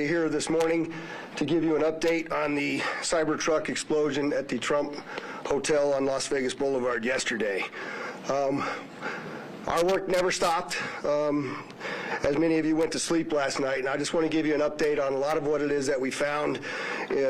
briefly here this morning to give you an update on the Cybertruck explosion at the Trump Hotel on Las Vegas Boulevard yesterday. Our work never stopped, as many of you went to sleep last night, and I just want to give you an update on a lot of what it is that we found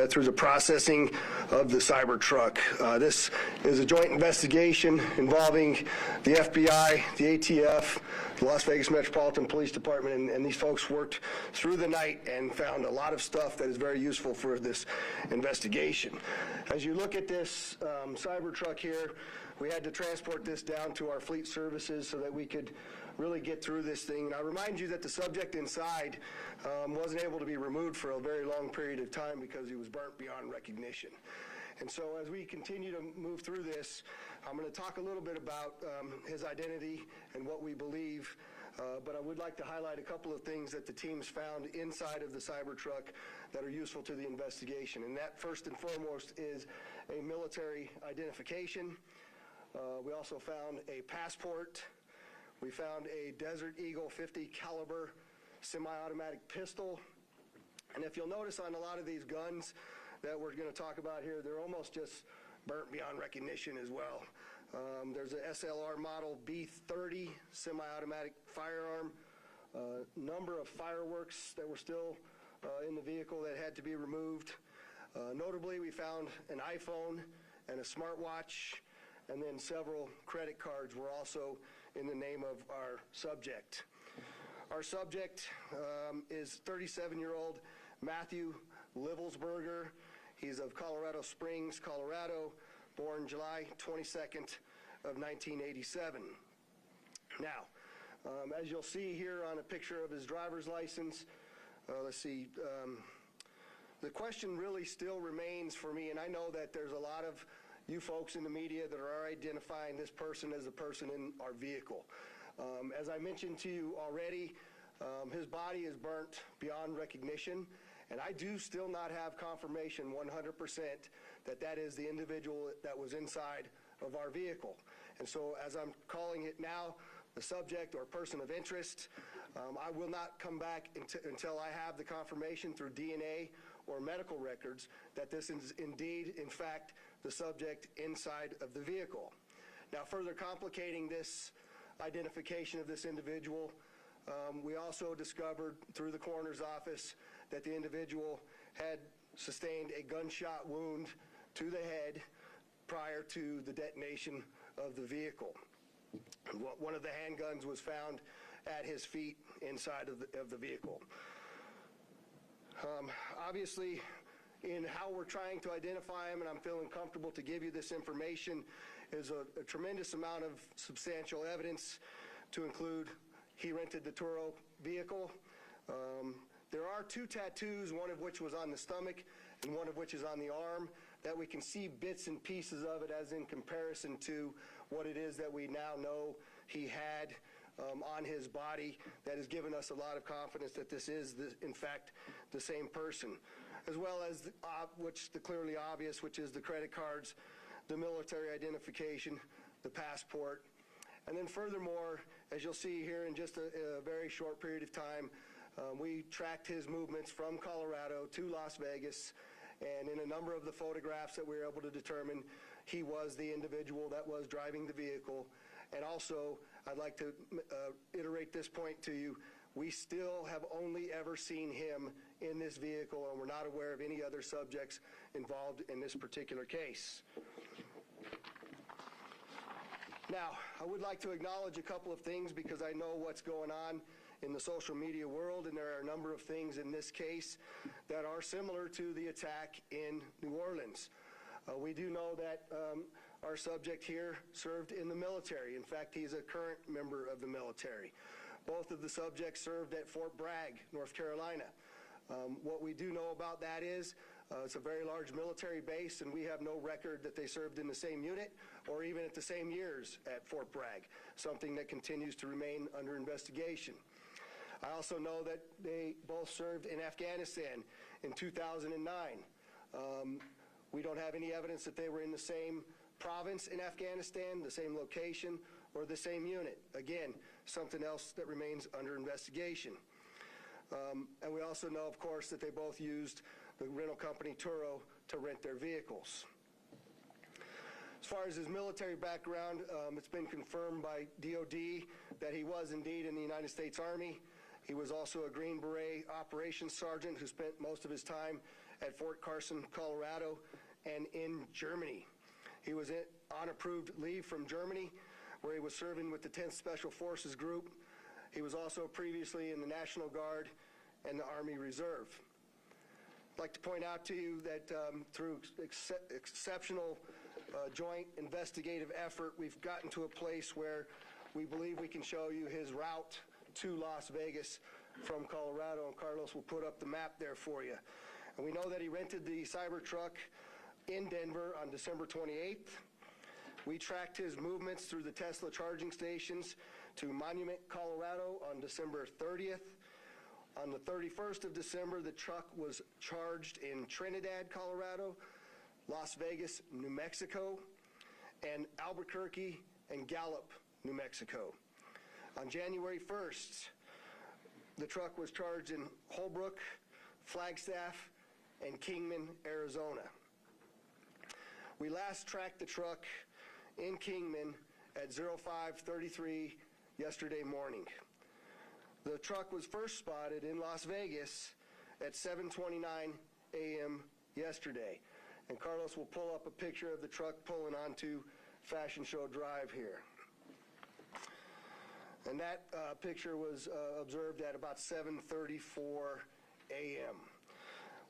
through the processing of the Cybertruck. This is a joint investigation involving the FBI, the ATF, the Las Vegas Metropolitan Police Department, and these folks worked through the night and found a lot of stuff that is very useful for this investigation. As you look at this Cybertruck here, we had to transport this down to our fleet services so that we could really get through this thing. And I remind you that the subject inside wasn't able to be removed for a very long period of time because he was burnt beyond recognition. And so as we continue to move through this, I'm going to talk a little bit about his identity and what we believe, but I would like to highlight a couple of things that the teams found inside of the Cybertruck that are useful to the investigation. And that, first and foremost, is a military identification. We also found a passport. We found a Desert Eagle 50 caliber semi-automatic pistol. And if you'll notice on a lot of these guns that we're going to talk about here, they're almost just burnt beyond recognition as well. There's a SLR model B30 semi-automatic firearm, number of fireworks that were still in the vehicle that had to be removed. Notably, we found an iPhone and a smartwatch, and then several credit cards were also in the name of our subject. Our subject is 37-year-old Matthew Livelsberger. He's of Colorado Springs, Colorado, born July 22nd of 1987. Now, as you'll see here on a picture of his driver's license, the question really still remains for me, and I know that there's a lot of you folks in the media that are identifying this person as a person in our vehicle. As I mentioned to you already, his body is burnt beyond recognition, and I do still not have confirmation 100% that that is the individual that was inside of our vehicle. And so as I'm calling it now, the subject or person of interest, I will not come back until I have the confirmation through DNA or medical records that this is indeed, in fact, the subject inside of the vehicle. Now, further complicating this identification of this individual, we also discovered through the coroner's office that the individual had sustained a gunshot wound to the head prior to the detonation of the vehicle. One of the handguns was found at his feet inside of the vehicle. Obviously, in how we're trying to identify him, and I'm feeling comfortable to give you this information, is a tremendous amount of substantial evidence to include he rented the Turo vehicle. There are two tattoos, one of which was on the stomach and one of which is on the arm, that we can see bits and pieces of it as in comparison to what it is that we now know he had on his body. That has given us a lot of confidence that this is, in fact, the same person, as well as the clearly obvious, which is the credit cards, the military identification, the passport. And then furthermore, as you'll see here in just a very short period of time, we tracked his movements from Colorado to Las Vegas, and in a number of the photographs that we were able to determine, he was the individual that was driving the vehicle. And also, I'd like to iterate this point to you. We still have only ever seen him in this vehicle, and we're not aware of any other subjects involved in this particular case. Now, I would like to acknowledge a couple of things because I know what's going on in the social media world, and there are a number of things in this case that are similar to the attack in New Orleans. We do know that our subject here served in the military. In fact, he's a current member of the military. Both of the subjects served at Fort Bragg, North Carolina. What we do know about that is it's a very large military base, and we have no record that they served in the same unit or even at the same years at Fort Bragg, something that continues to remain under investigation. I also know that they both served in Afghanistan in 2009. We don't have any evidence that they were in the same province in Afghanistan, the same location, or the same unit. Again, something else that remains under investigation. And we also know, of course, that they both used the rental company Turo to rent their vehicles. As far as his military background, it's been confirmed by DOD that he was indeed in the United States Army. He was also a Green Beret operations sergeant who spent most of his time at Fort Carson, Colorado, and in Germany. He was on approved leave from Germany, where he was serving with the 10th Special Forces Group. He was also previously in the National Guard and the Army Reserve. I'd like to point out to you that through exceptional joint investigative effort, we've gotten to a place where we believe we can show you his route to Las Vegas from Colorado, and Carlos will put up the map there for you. And we know that he rented the Cybertruck in Denver on December 28th. We tracked his movements through the Tesla charging stations to Monument, Colorado on December 30th. On the 31st of December, the truck was charged in Trinidad, Colorado, Las Vegas, New Mexico, and Albuquerque and Gallup, New Mexico. On January 1st, the truck was charged in Holbrook, Flagstaff, and Kingman, Arizona. We last tracked the truck in Kingman at 05:33 yesterday morning. The truck was first spotted in Las Vegas at 7:29 a.m. yesterday. And Carlos will pull up a picture of the truck pulling onto Fashion Show Drive here. And that picture was observed at about 7:34 a.m.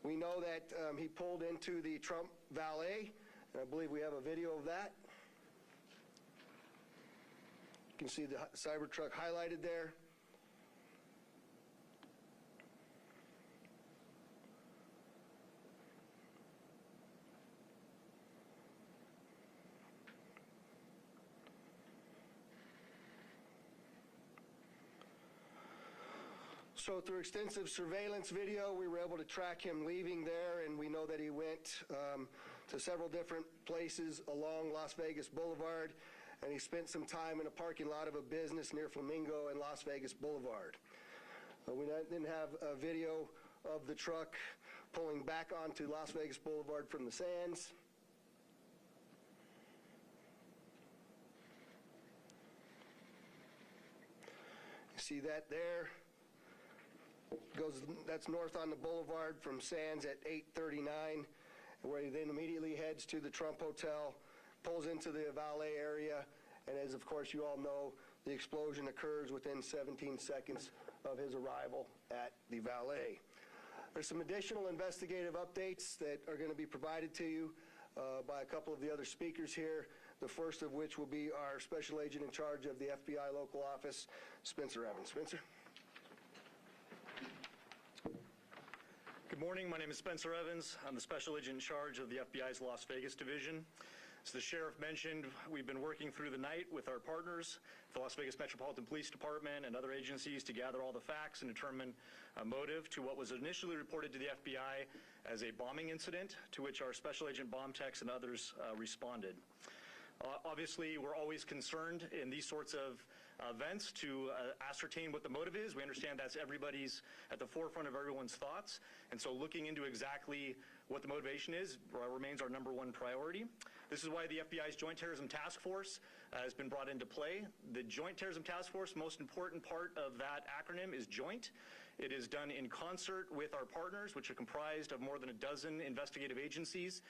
We know that he pulled into the Trump Valet, and I believe we have a video of that. You can see the Cybertruck highlighted there. So through extensive surveillance video, we were able to track him leaving there, and we know that he went to several different places along Las Vegas Boulevard, and he spent some time in a parking lot of a business near Flamingo and Las Vegas Boulevard. We didn't have a video of the truck pulling back onto Las Vegas Boulevard from the sands. You see that there? That's north on the boulevard from Sands at 8:39, where he then immediately heads to the Trump Hotel, pulls into the valet area, and as of course you all know, the explosion occurs within 17 seconds of his arrival at the valet. There's some additional investigative updates that are going to be provided to you by a couple of the other speakers here, the first of which will be our Special Agent in charge of the FBI local office, Spencer Evans. Spencer? Good morning. My name is Spencer Evans. I'm the Special Agent in charge of the FBI's Las Vegas Division. As the Sheriff mentioned, we've been working through the night with our partners, the Las Vegas Metropolitan Police Department and other agencies, to gather all the facts and determine a motive to what was initially reported to the FBI as a bombing incident, to which our Special Agent bomb techs and others responded. Obviously, we're always concerned in these sorts of events to ascertain what the motive is. We understand that's everybody's at the forefront of everyone's thoughts, and so looking into exactly what the motivation is remains our #1 priority. This is why the FBI's Joint Terrorism Task Force has been brought into play. The Joint Terrorism Task Force, most important part of that acronym is joint. It is done in concert with our partners, which are comprised of more than a dozen investigative agencies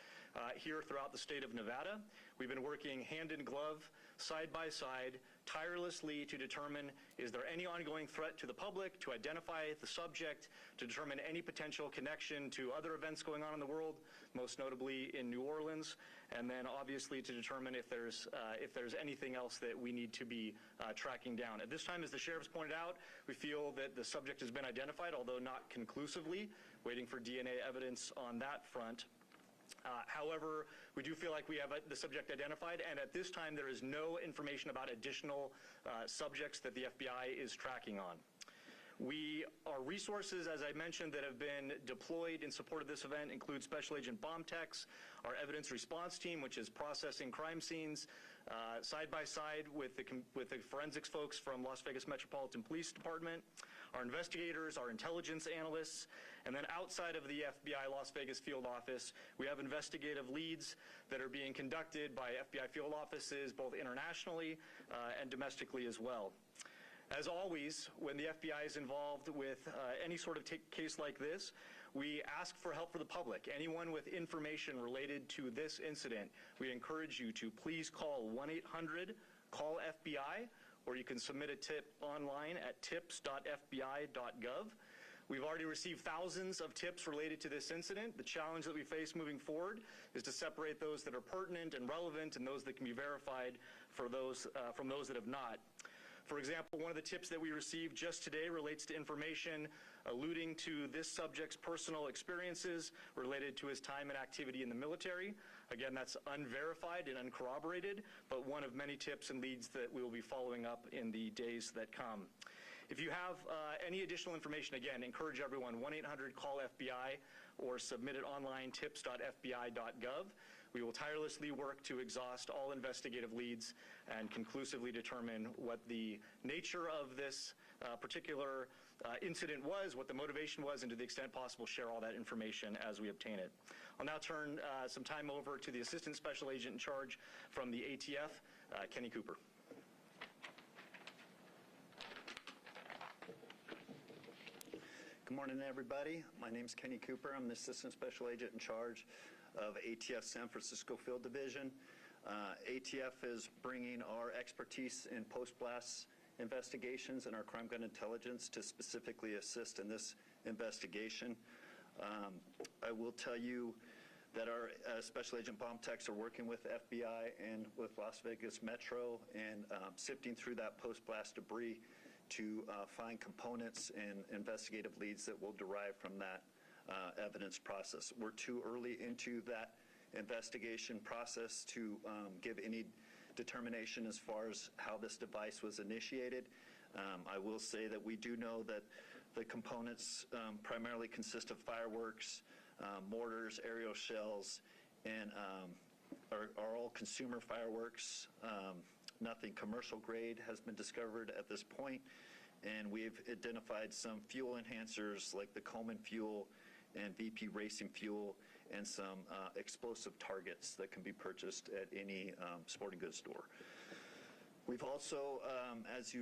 here throughout the state of Nevada. We've been working hand in glove, side by side, tirelessly to determine, is there any ongoing threat to the public, to identify the subject, to determine any potential connection to other events going on in the world, most notably in New Orleans, and then obviously to determine if there's anything else that we need to be tracking down. At this time, as the sheriff's pointed out, we feel that the subject has been identified, although not conclusively, waiting for DNA evidence on that front. However, we do feel like we have the subject identified, and at this time there is no information about additional subjects that the FBI is tracking on. Our resources, as I mentioned, that have been deployed in support of this event include Special Agent bomb techs, our evidence response team, which is processing crime scenes, side by side with the forensics folks from Las Vegas Metropolitan Police Department, our investigators, our intelligence analysts, and then outside of the FBI Las Vegas field office, we have investigative leads that are being conducted by FBI field offices both internationally and domestically as well. As always, when the FBI is involved with any sort of case like this, we ask for help for the public. Anyone with information related to this incident, we encourage you to please call 1-800-CALL-FBI, or you can submit a tip online at tips.fbi.gov. We've already received thousands of tips related to this incident. The challenge that we face moving forward is to separate those that are pertinent and relevant and those that can be verified for those, from those that have not. For example, one of the tips that we received just today relates to information alluding to this subject's personal experiences related to his time and activity in the military. Again, that's unverified and uncorroborated, but one of many tips and leads that we will be following up in the days that come. If you have any additional information, again, encourage everyone, 1-800-CALL-FBI or submit it online, tips.fbi.gov. We will tirelessly work to exhaust all investigative leads and conclusively determine what the nature of this particular incident was, what the motivation was, and to the extent possible, share all that information as we obtain it. I'll now turn some time over to the Assistant Special Agent in charge from the ATF, Kenny Cooper. Good morning, everybody. My name is Kenny Cooper. I'm the Assistant Special Agent in charge of ATF San Francisco Field Division. ATF is bringing our expertise in post-blast investigations and our crime gun intelligence to specifically assist in this investigation. I will tell you that our Special Agent bomb techs are working with FBI and with Las Vegas Metro and sifting through that post-blast debris to find components and investigative leads that will derive from that evidence process. We're too early into that investigation process to give any determination as far as how this device was initiated. I will say that we do know that the components primarily consist of fireworks, mortars, aerial shells, and are all consumer fireworks. Nothing commercial grade has been discovered at this point, and we've identified some fuel enhancers like the Coleman fuel and VP racing fuel and some explosive targets that can be purchased at any sporting goods store. We've also, as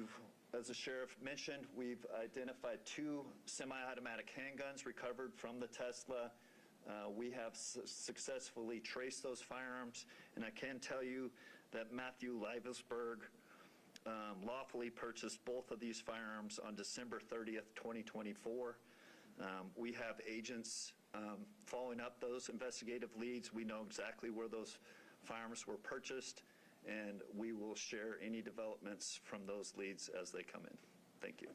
the sheriff mentioned, we've identified 2 semi-automatic handguns recovered from the Tesla. We have successfully traced those firearms, and I can tell you that Matthew Livesberg lawfully purchased both of these firearms on December 30th, 2024. We have agents following up those investigative leads. We know exactly where those firearms were purchased, and we will share any developments from those leads as they come in. Thank you.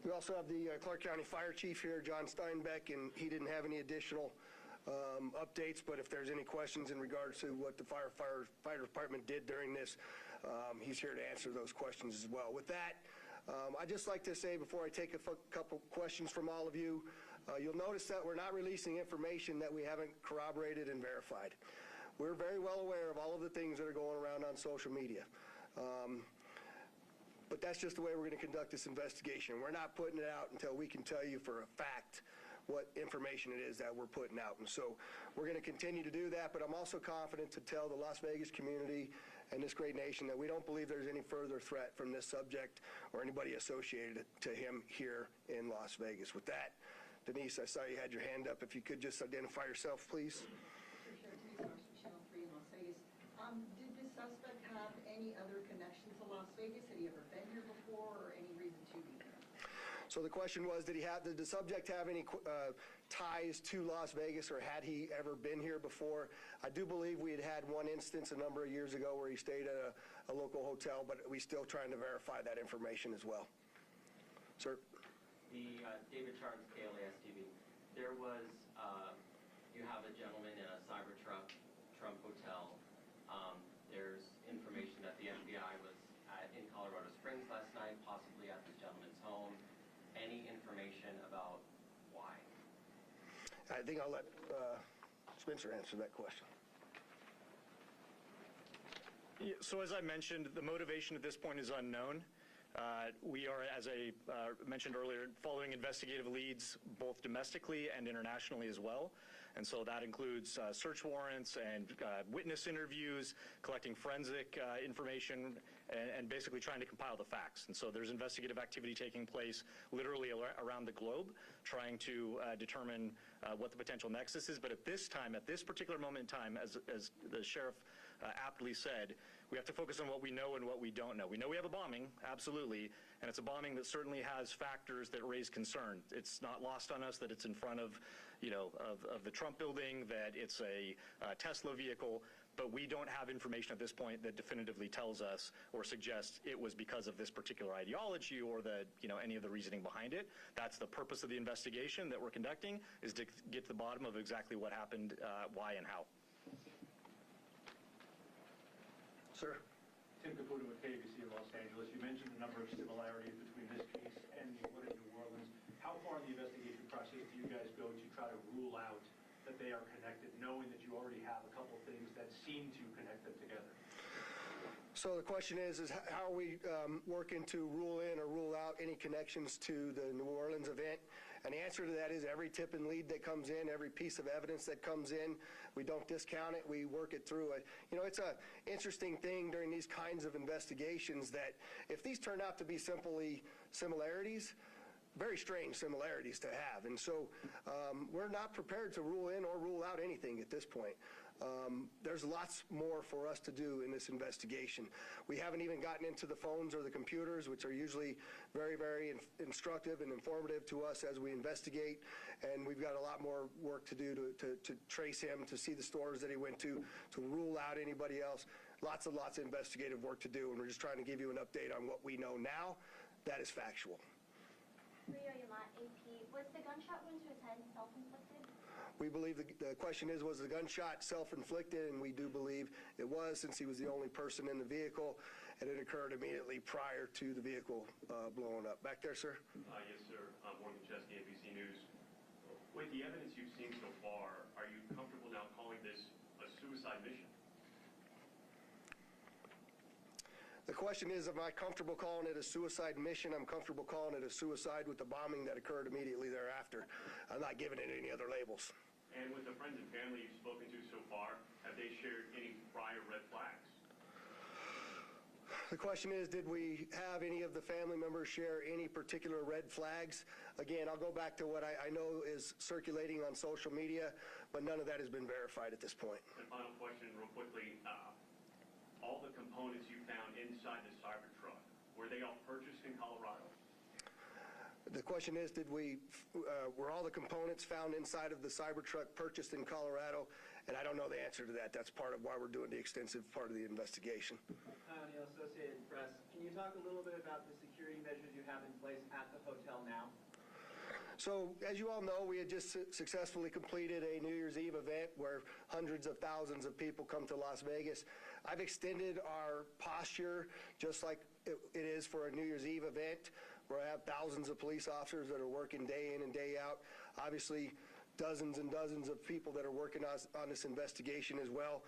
We also have the Clark County Fire Chief here, John Steinbeck, and he didn't have any additional updates, but if there's any questions in regards to what the fire department did during this, he's here to answer those questions as well. With that, I'd just like to say before I take a couple questions from all of you, you'll notice that we're not releasing information that we haven't corroborated and verified. We're very well aware of all of the things that are going around on social media. But that's just the way we're going to conduct this investigation. We're not putting it out until we can tell you for a fact what information it is that we're putting out. And so we're going to continue to do that, but I'm also confident to tell the Las Vegas community and this great nation that we don't believe there's any further threat from this subject or anybody associated to him here in Las Vegas. With that, Denise, I saw you had your hand up. If you could just identify yourself, please. Did the suspect have any other connections to Las Vegas? Had he ever been here before, or any reason to be here? So the question was, did the subject have any ties to Las Vegas, or had he ever been here before? I do believe we had one instance a number of years ago where he stayed at a local hotel, but we're still trying to verify that information as well. Sir? The David Charles, KLAS TV. There was, you have a gentleman in a Cybertruck, Trump Hotel. There's information that the FBI was in Colorado Springs last night, possibly at this gentleman's home. Any information about why? I think I'll let Spencer answer that question. Yeah, so as I mentioned, the motivation at this point is unknown. We are, as I mentioned earlier, following investigative leads both domestically and internationally as well. And so that includes search warrants and witness interviews, collecting forensic information, and basically trying to compile the facts. And so there's investigative activity taking place literally around the globe, trying to determine what the potential nexus is. But at this time, at this particular moment in time, as the sheriff aptly said, we have to focus on what we know and what we don't know. We know we have a bombing, absolutely, and it's a bombing that certainly has factors that raise concern. It's not lost on us that it's in front of, of the Trump building, that it's a Tesla vehicle, but we don't have information at this point that definitively tells us or suggests it was because of this particular ideology or the, any of the reasoning behind it. That's the purpose of the investigation that we're conducting, is to get to the bottom of exactly what happened, why and how. Sir? Tim Caputo with KBC in Los Angeles. You mentioned a number of similarities between this case and the one in New Orleans. How far in the investigation process do you guys go to try to rule out that they are connected, knowing that you already have a couple of things that seem to connect them together? So the question is how are we working to rule in or rule out any connections to the New Orleans event? And the answer to that is every tip and lead that comes in, every piece of evidence that comes in, we don't discount it, we work it through. It's an interesting thing during these kinds of investigations that if these turn out to be simply similarities, very strange similarities to have. And so we're not prepared to rule in or rule out anything at this point. There's lots more for us to do in this investigation. We haven't even gotten into the phones or the computers, which are usually very, very instructive and informative to us as we investigate. And we've got a lot more work to do to trace him, to see the stores that he went to rule out anybody else. Lots of investigative work to do, and we're just trying to give you an update on what we know now. That is factual. Rio Yamat, AP. Was the gunshot wound to his head self-inflicted? We believe the question was the gunshot self-inflicted, and we do believe it was, since he was the only person in the vehicle, and it occurred immediately prior to the vehicle blowing up. Back there, sir? Yes, sir. Morgan Chesky, ABC News. With the evidence you've seen so far, are you comfortable now calling this a suicide mission? The question is, am I comfortable calling it a suicide mission? I'm comfortable calling it a suicide with the bombing that occurred immediately thereafter. I'm not giving it any other labels. And with the friends and family you've spoken to so far, have they shared any prior red flags? The question is, did we have any of the family members share any particular red flags? Again, I'll go back to what I know is circulating on social media, but none of that has been verified at this point. And final question, real quickly. All the components you found inside the Cybertruck, were they all purchased in Colorado? The question is, were all the components found inside of the Cybertruck purchased in Colorado? And I don't know the answer to that. That's part of why we're doing the extensive part of the investigation. Neil, Associated Press. Can you talk a little bit about the security measures you have in place at the hotel now? So, as you all know, we had just successfully completed a New Year's Eve event where hundreds of thousands of people come to Las Vegas. I've extended our posture just like it is for a New Year's Eve event, where I have thousands of police officers that are working day in and day out. Obviously, dozens and dozens of people that are working on this investigation as well.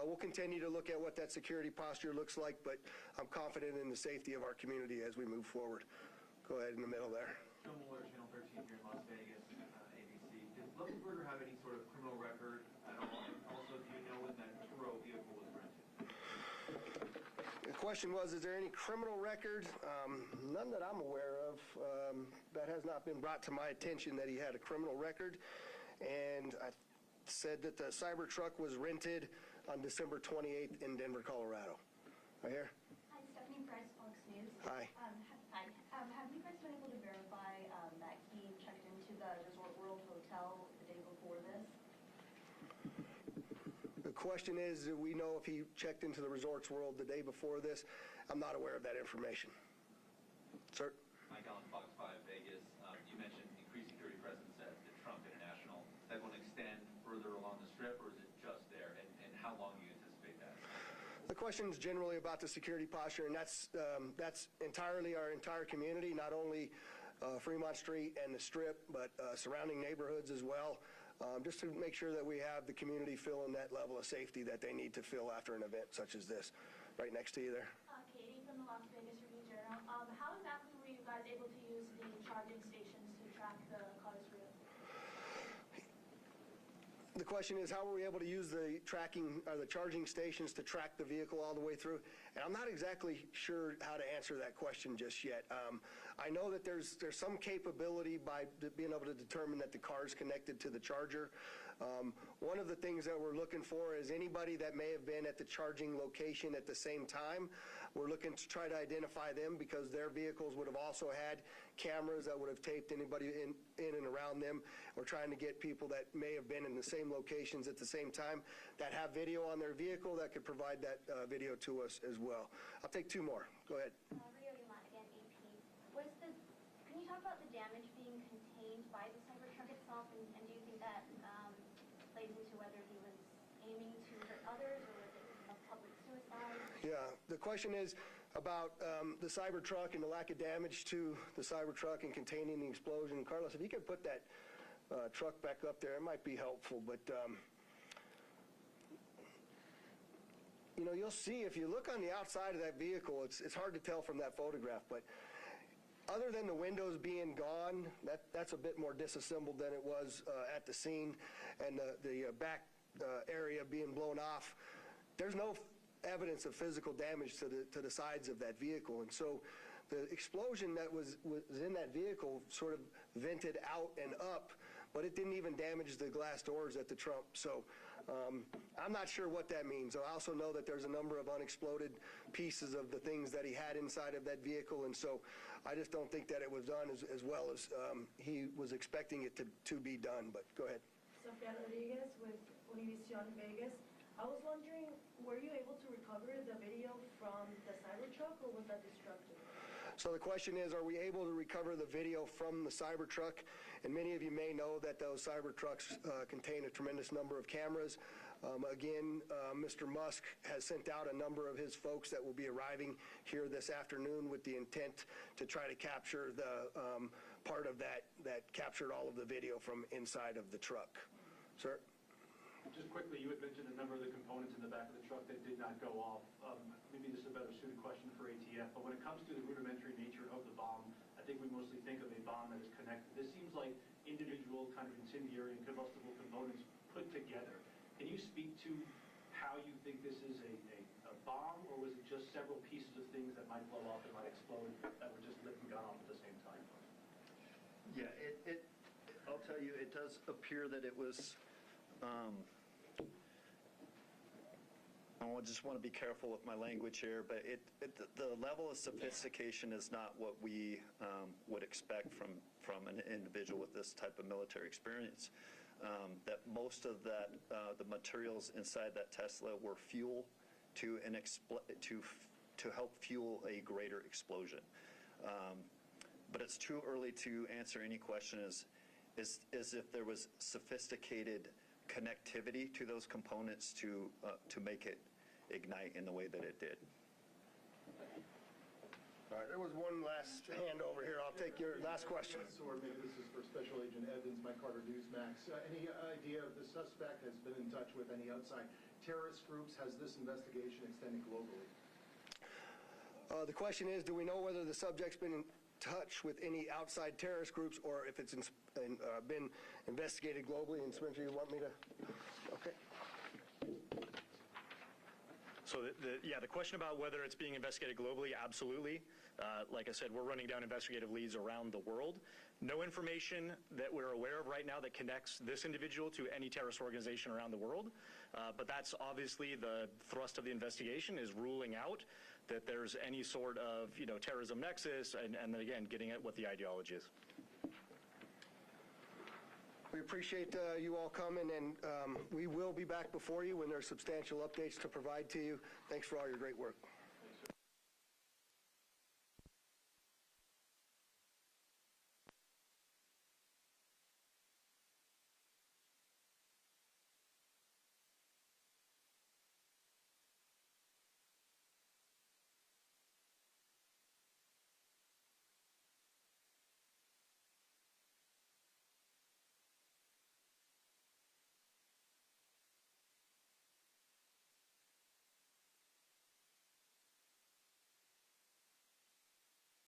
We'll continue to look at what that security posture looks like, but I'm confident in the safety of our community as we move forward. Go ahead in the middle there. Joe Mueller, Channel 13 here in Las Vegas, ABC. Did Luxemburger have any sort of criminal record at all? And also, do you know when that Turo vehicle was rented? The question was, is there any criminal record? None that I'm aware of. That has not been brought to my attention that he had a criminal record. And I said that the Cybertruck was rented on December 28th in Denver, Colorado. Right here? Hi, Stephanie Price, Fox News. Hi. Hi. Have you guys been able to verify that he checked into the Resort World Hotel the day before this? The question is, do we know if he checked into the Resorts World the day before this? I'm not aware of that information. Sir? Mike Allen, Fox 5 Vegas. You mentioned increased security presence at the Trump International. Is that going to extend further along the Strip, or is it just there? And how long do you anticipate that? The question is generally about the security posture, and that's entirely our entire community, not only Fremont Street and the Strip, but surrounding neighborhoods as well, just to make sure that we have the community feeling that level of safety that they need to feel after an event such as this. right next to you there. Katie from the Las Vegas Review-Journal. How exactly were you guys able to use the charging stations to track the car's route? The question is, how were we able to use the charging stations to track the vehicle all the way through? And I'm not exactly sure how to answer that question just yet. I know that there's some capability by being able to determine that the car is connected to the charger. One of the things that we're looking for is anybody that may have been at the charging location at the same time. We're looking to try to identify them because their vehicles would have also had cameras that would have taped anybody in and around them. We're trying to get people that may have been in the same locations at the same time that have video on their vehicle that could provide that video to us as well. I'll take two more. Go ahead. Rio Yamada again, AP. Can you talk about the damage being contained by the Cybertruck itself, and do you think that plays into whether he was aiming to hurt others or was it a public suicide? Yeah, the question is about the Cybertruck and the lack of damage to the Cybertruck and containing the explosion. Carlos, if you could put that truck back up there, it might be helpful. But, you know, you'll see if you look on the outside of that vehicle, it's hard to tell from that photograph. But other than the windows being gone, that's a bit more disassembled than it was at the scene, and the back area being blown off. There's no evidence of physical damage to the sides of that vehicle. And so the explosion that was in that vehicle sort of vented out and up, but it didn't even damage the glass doors at the trunk. So I'm not sure what that means. I also know that there's a number of unexploded pieces of the things that he had inside of that vehicle, and so I just don't think that it was done as well as he was expecting it to be done. But go ahead. Sofia Rodriguez with Univision Vegas. I was wondering, were you able to recover the video from the Cybertruck, or was that destructive? So the question is, are we able to recover the video from the Cybertruck? And many of you may know that those Cybertrucks contain a tremendous number of cameras. Again, Mr. Musk has sent out a number of his folks that will be arriving here this afternoon with the intent to try to capture the part of that captured all of the video from inside of the truck. Sir? Just quickly, you had mentioned a number of the components in the back of the truck that did not go off. Maybe this is a better suited question for ATF, but when it comes to the rudimentary nature of the bomb, I think we mostly think of a bomb that is connected. This seems like individual kind of incendiary and combustible components put together. Can you speak to how you think this is a bomb, or was it just several pieces of things that might blow up and might explode that were just lit and gone off at the same time? Yeah, I'll tell you, it does appear that it was, I just want to be careful with my language here, but the level of sophistication is not what we would expect from an individual with this type of military experience. That most of that, the materials inside that Tesla were fuel to help fuel a greater explosion. But it's too early to answer any question as if there was sophisticated connectivity to those components to make it ignite in the way that it did. All right, there was one last hand over here. I'll take your last question. Or maybe this is for Special Agent Evans, Mike Carter, Newsmax. Any idea if the suspect has been in touch with any outside terrorist groups? Has this investigation extended globally? The question is, do we know whether the subject's been in touch with any outside terrorist groups or if it's been investigated globally? And Spencer, you want me to? Okay. So the question about whether it's being investigated globally, absolutely. Like I said, we're running down investigative leads around the world. No information that we're aware of right now that connects this individual to any terrorist organization around the world. But that's obviously the thrust of the investigation, is ruling out that there's any sort of terrorism nexus, and then again getting at what the ideology is. We appreciate you all coming, and we will be back before you when there's substantial updates to provide to you. Thanks for all your great work.